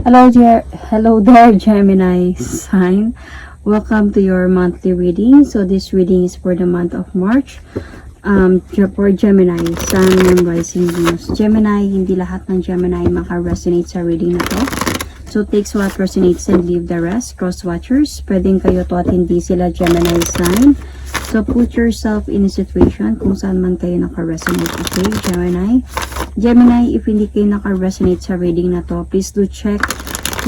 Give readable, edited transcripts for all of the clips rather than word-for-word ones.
Hello there, Gemini sign. Welcome to your monthly reading. So this reading is for the month of March. For Gemini, Sun, Moon, Rising, Venus. Gemini, hindi lahat ng Gemini maka-resonate sa reading na to. So takes what resonates and leave the rest. Cross-watchers, pwedeng kayo to at hindi sila Gemini sign. So put yourself in a situation kung saan man kayo naka-resonate. Okay, Gemini? Gemini, if hindi kayo naka-resonate sa reading na to, please do check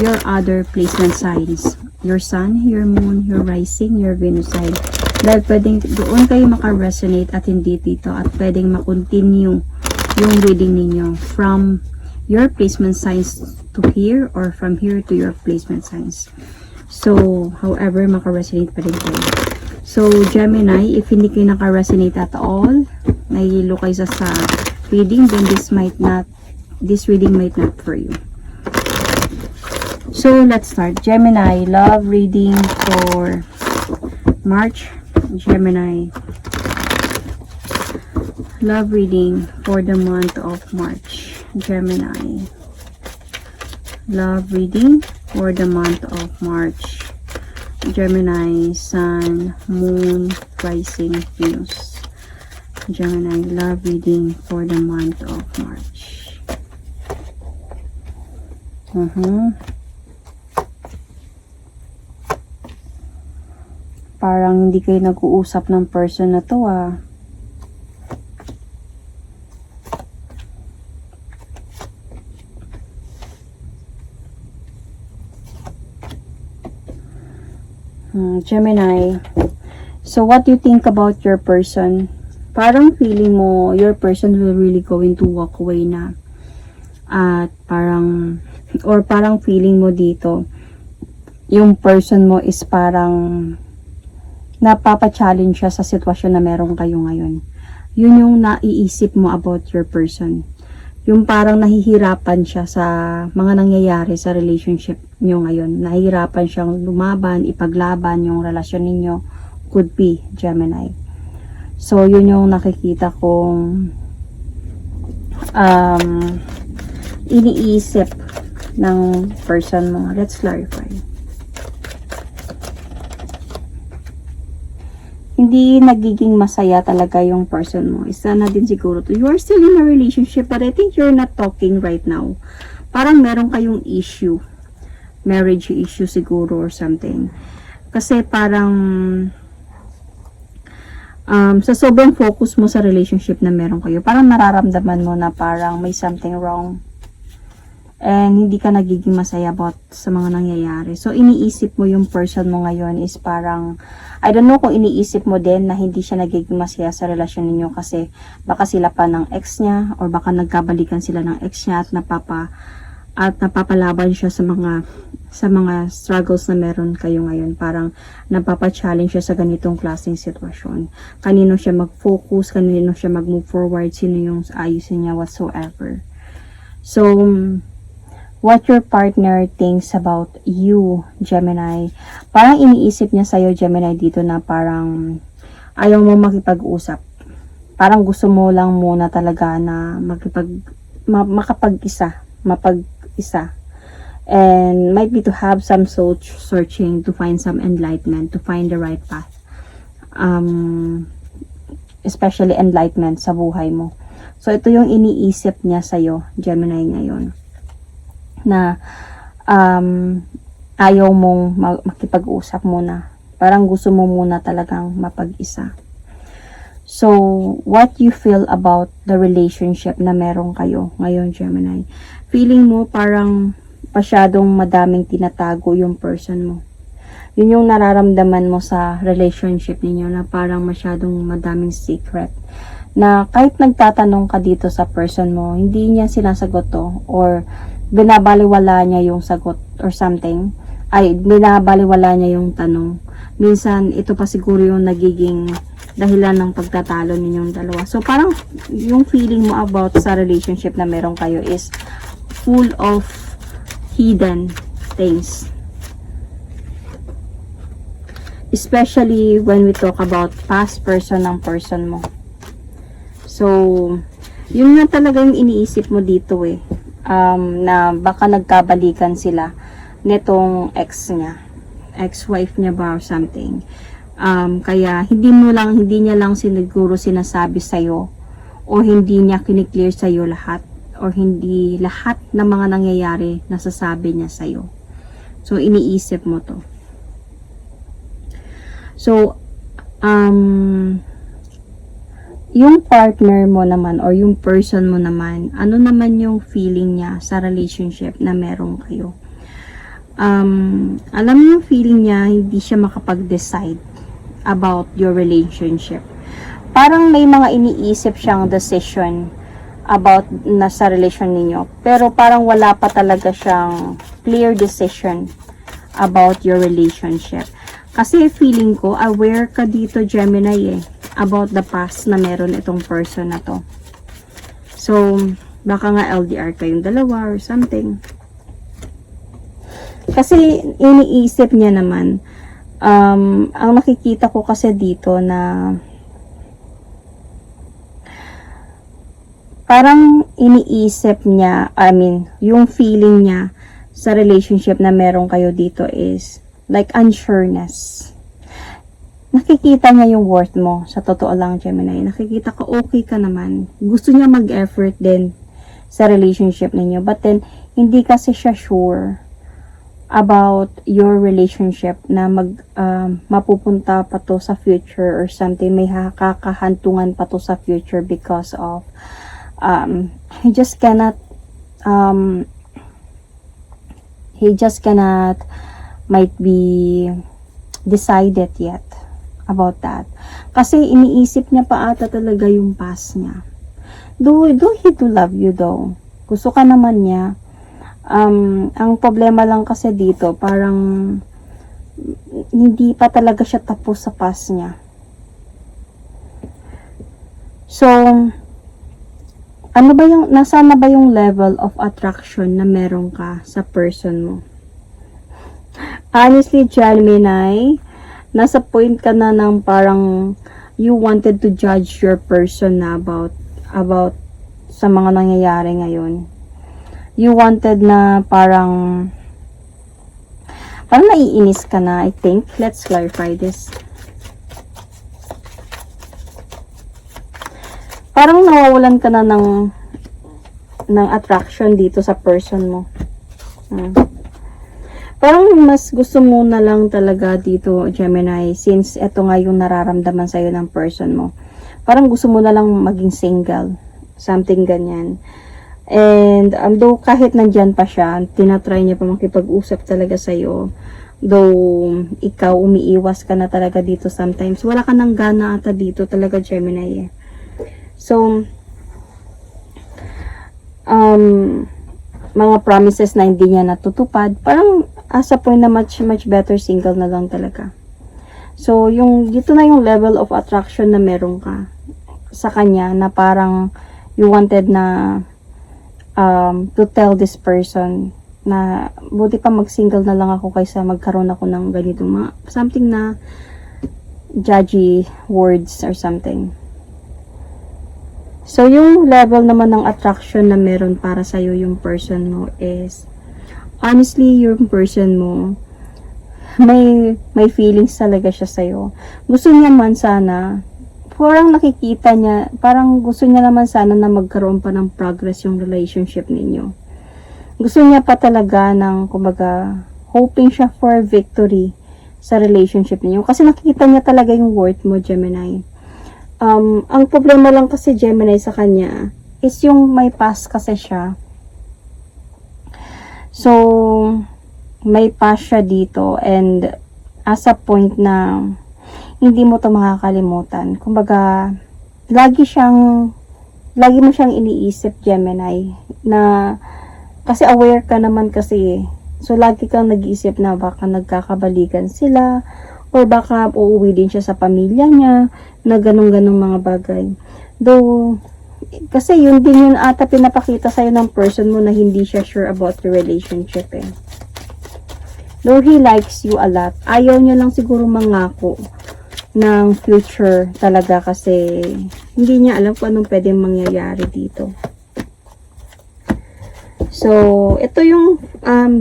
your other placement signs. Your Sun, your Moon, your Rising, your Venus sign. Dahil pwedeng doon kayo maka-resonate at hindi dito. At pwedeng makontinue yung reading ninyo from your placement signs to here or from here to your placement signs. So, however, maka-resonate pa rin kayo. So, Gemini, if hindi kayo naka-resonate at all, nahihilo kayo sa reading, then this reading might not for you. So, let's start. Gemini, love reading for March. Gemini, love reading for the month of March. Gemini, love reading for the month of March. Gemini, Sun, Moon, Rising, Venus. Gemini, love reading for the month of March. Parang hindi kayo nag-uusap ng person na to Gemini, so what do you think about your person? Parang feeling mo your person will really going to walk away na. At parang feeling mo dito yung person mo is parang napapa-challenge siya sa sitwasyon na meron kayo ngayon. Yun yung naiisip mo about your person. Yung parang nahihirapan siya sa mga nangyayari sa relationship nyo ngayon. Nahihirapan siyang lumaban, ipaglaban yung relasyon ninyo. Could be, Gemini. So, yun yung nakikita kong iniisip ng person mo. Let's clarify. Hindi nagiging masaya talaga yung person mo. Isa na din siguro to. You are still in a relationship but I think you're not talking right now. Parang meron kayong issue. Marriage issue siguro or something. Kasi parang sa sobrang focus mo sa relationship na meron kayo, parang nararamdaman mo na parang may something wrong. And hindi ka nagiging masaya about sa mga nangyayari. So, iniisip mo yung person mo ngayon is parang, I don't know kung iniisip mo din na hindi siya nagiging masaya sa relasyon ninyo kasi baka sila pa ng ex niya or baka nagkabalikan sila ng ex niya at napapalaban siya sa mga struggles na meron kayo ngayon. Parang napapa-challenge siya sa ganitong klaseng sitwasyon. Kanino siya mag-focus, kanino siya mag-move forward, sino yung ayusin niya whatsoever. So, what your partner thinks about you, Gemini. Parang iniisip niya sa'yo, Gemini, dito na parang ayaw mo makipag-usap. Parang gusto mo lang muna talaga na mapag-isa. And might be to have some soul searching, to find some enlightenment, to find the right path. Especially enlightenment sa buhay mo. So, ito yung iniisip niya sa'yo, Gemini, ngayon. Na ayaw mong makipag-usap muna. Parang gusto mo muna talagang mapag-isa. So, what you feel about the relationship na meron kayo ngayon, Gemini? Feeling mo parang masyadong madaming tinatago yung person mo. Yun yung nararamdaman mo sa relationship ninyo na parang masyadong madaming secret. Na kahit nagtatanong ka dito sa person mo, hindi niya sinasagot to or binabaliwala niya yung sagot or something. Binabaliwala niya yung tanong. Minsan, ito pa siguro yung nagiging dahilan ng pagtatalo ninyong dalawa. So, parang yung feeling mo about sa relationship na meron kayo is full of hidden things. Especially when we talk about past person ng person mo. So, yun nga talaga yung iniisip mo dito na baka nagkabalikan sila nitong ex-wife niya ba or something. Kaya hindi niya lang siguro sinasabi sa'yo, o hindi niya kiniklear sa'yo lahat, or hindi lahat ng mga nangyayari nasasabi niya sa'yo. So, iniisip mo to. So, yung partner mo naman or yung person mo naman, ano naman yung feeling niya sa relationship na meron kayo? Alam mo yung feeling niya, hindi siya makapag-decide about your relationship. Parang may mga iniisip siyang decision about sa relation ninyo, pero parang wala pa talaga siyang clear decision about your relationship. Kasi feeling ko, aware ka dito, Gemini, about the past na meron itong person na to. So, baka nga LDR kayong dalawa or something. Kasi iniisip niya naman, ang nakikita ko kasi dito na parang iniisip niya, yung feeling niya sa relationship na meron kayo dito is like unsureness. Nakikita niya yung worth mo. Sa totoo lang, Gemini. Nakikita ka, okay ka naman. Gusto niya mag-effort din sa relationship ninyo. But then, hindi kasi siya sure about your relationship na mapupunta pa to sa future or something. May kakahantungan pa to sa future because of he just cannot might be decided yet about that. Kasi iniisip niya pa ata talaga yung past niya. Do he do love you though? Gusto ka naman niya. Ang problema lang kasi dito, parang hindi pa talaga siya tapos sa past niya. So, nasaan na ba yung level of attraction na meron ka sa person mo? Honestly, Gemini, nasa point ka na ng parang you wanted to judge your person na about sa mga nangyayari ngayon. You wanted na parang naiinis ka na, I think. Let's clarify this. Parang nawawalan ka na ng attraction dito sa person mo. Parang mas gusto mo na lang talaga dito, Gemini, since eto nga yung nararamdaman sa'yo ng person mo. Parang gusto mo na lang maging single. Something ganyan. And though kahit nandyan pa siya, tinatry niya pa makipag-usap talaga sa'yo. Though ikaw umiiwas ka na talaga dito sometimes. Wala ka nang gana ata dito talaga, Gemini. So, mga promises na hindi niya natutupad, parang as a point na much better single na lang talaga. So, dito na yung level of attraction na meron ka sa kanya, na parang you wanted na to tell this person na buti pa mag-single na lang ako kaysa magkaroon ako ng ganito, something na judgy words or something. So, yung level naman ng attraction na meron para sa'yo yung person mo is, honestly, yung person mo, may feelings talaga siya sa'yo. Gusto niya man sana, parang nakikita niya, parang gusto niya naman sana na magkaroon pa ng progress yung relationship ninyo. Gusto niya pa talaga ng, kumbaga, hoping siya for victory sa relationship ninyo. Kasi nakikita niya talaga yung worth mo, Gemini. Ang problema lang kasi, Gemini, sa kanya is yung may past kasi siya. So, may past siya dito, and as a point na hindi mo to makakalimutan. Kumbaga, lagi mo siyang iniisip, Gemini, na kasi aware ka naman kasi. So, lagi kang nag-iisip na baka nagkakabalikan sila, or baka uuwi din siya sa pamilya niya, na ganong-ganong mga bagay. Though, kasi yun din yun ata pinapakita sa'yo ng person mo na hindi siya sure about the relationship eh. Though he likes you a lot, ayaw niya lang siguro mangako ng future talaga kasi hindi niya alam kung anong pwedeng mangyayari dito. So, So, ito yung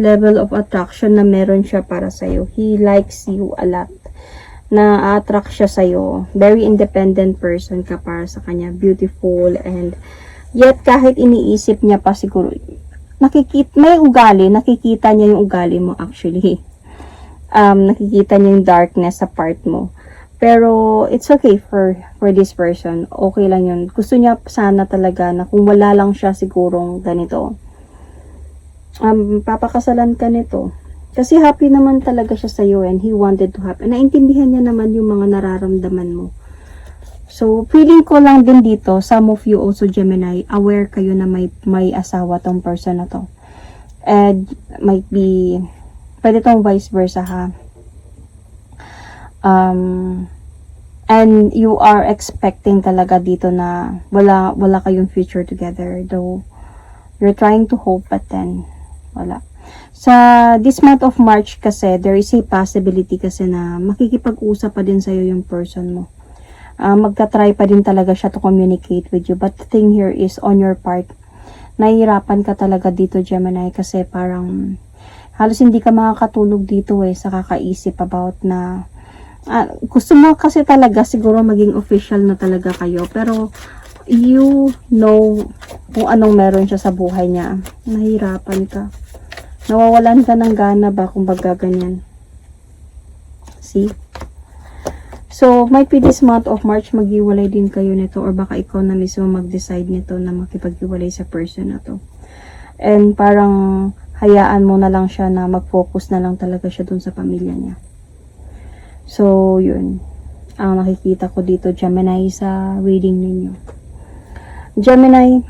level of attraction na meron siya para sa'yo. He likes you a lot. Na-attract siya sa'yo. Very independent person ka para sa kanya. Beautiful and yet kahit iniisip niya pa siguro, may ugali, nakikita niya yung ugali mo actually. Nakikita niya yung darkness sa part mo. Pero it's okay for this person. Okay lang yun. Gusto niya sana talaga na kung wala lang siya sigurong ganito. Papakasalan ka nito. Kasi happy naman talaga siya sa'yo and he wanted to happen. Naintindihan niya naman yung mga nararamdaman mo. So, feeling ko lang din dito, some of you also Gemini, aware kayo na may asawa tong person na to. And might be, pwede tong vice versa ha. And you are expecting talaga dito na wala kayong future together. Though, you're trying to hope but then, wala. Sa this month of March kasi, there is a possibility kasi na makikipag-usap pa din sa'yo yung person mo. Magta-try pa din talaga siya to communicate with you. But the thing here is on your part, nahihirapan ka talaga dito Gemini kasi parang halos hindi ka makakatulog dito sa kakaisip about na gusto mo kasi talaga siguro maging official na talaga kayo pero you know kung anong meron siya sa buhay niya. Nahihirapan ka. Nawawalan ka ng gana ba kung baga ganyan. See? So, might be this month of March, maghiwalay din kayo nito or baka ikaw na mismo mag-decide nito na makipaghiwalay sa person na to. And parang hayaan mo na lang siya na mag-focus na lang talaga siya dun sa pamilya niya. So, yun. Ang nakikita ko dito, Gemini, sa reading ninyo. Gemini,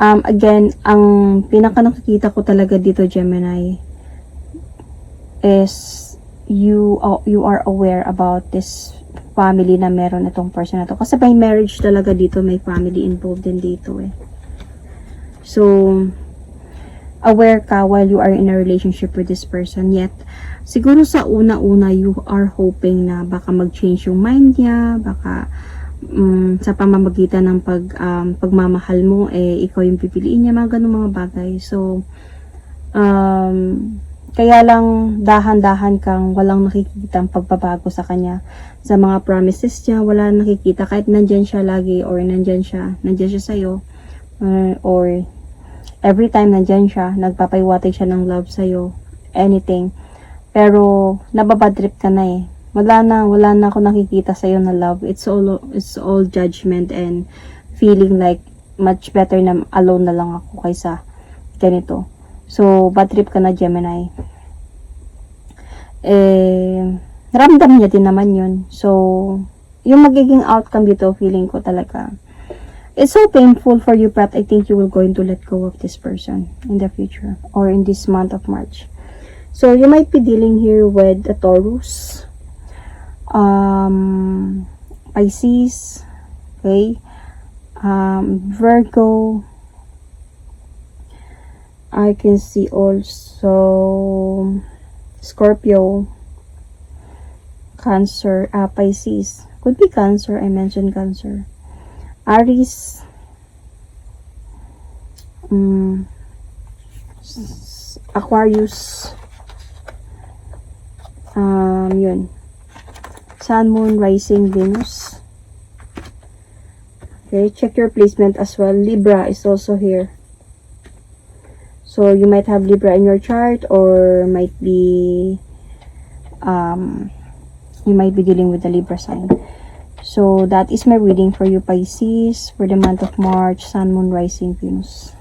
again, ang pinaka nakikita ko talaga dito, Gemini, is you are aware about this family na meron itong person na to. Kasi may marriage talaga dito, may family involved din dito So, aware ka while you are in a relationship with this person. Yet, siguro sa una-una, you are hoping na baka mag-change yung mind niya, baka sa pamamagitan ng pagmamahal mo, ikaw yung pipiliin niya, mga ganun mga bagay. So, kaya lang dahan-dahan kang walang nakikita ang pagbabago sa kanya. Sa mga promises niya, wala nakikita. Kahit nandyan siya lagi or nandyan siya sa'yo. Or every time nandyan siya, nagpapaiwatig siya ng love sa'yo. Anything. Pero nababadrip ka na Wala na ako nakikita sa'yo na love. It's all judgment and feeling like much better na alone na lang ako kaysa ganito. So, bad trip ka na, Gemini. Ramdam niya din naman yun. So, yung magiging outcome dito, feeling ko talaga, it's so painful for you, but I think you will going to let go of this person in the future or in this month of March. So, you might be dealing here with a Taurus, Pisces, okay, Virgo. I can see also Scorpio, Cancer, Pisces. Could be Cancer. I mentioned Cancer. Aries, Aquarius, yun. Sun, Moon, Rising, Venus. Okay, check your placement as well. Libra is also here. So, you might have Libra in your chart or might be, you might be dealing with the Libra sign. So, that is my reading for you, Pisces, for the month of March, Sun, Moon, Rising, Venus.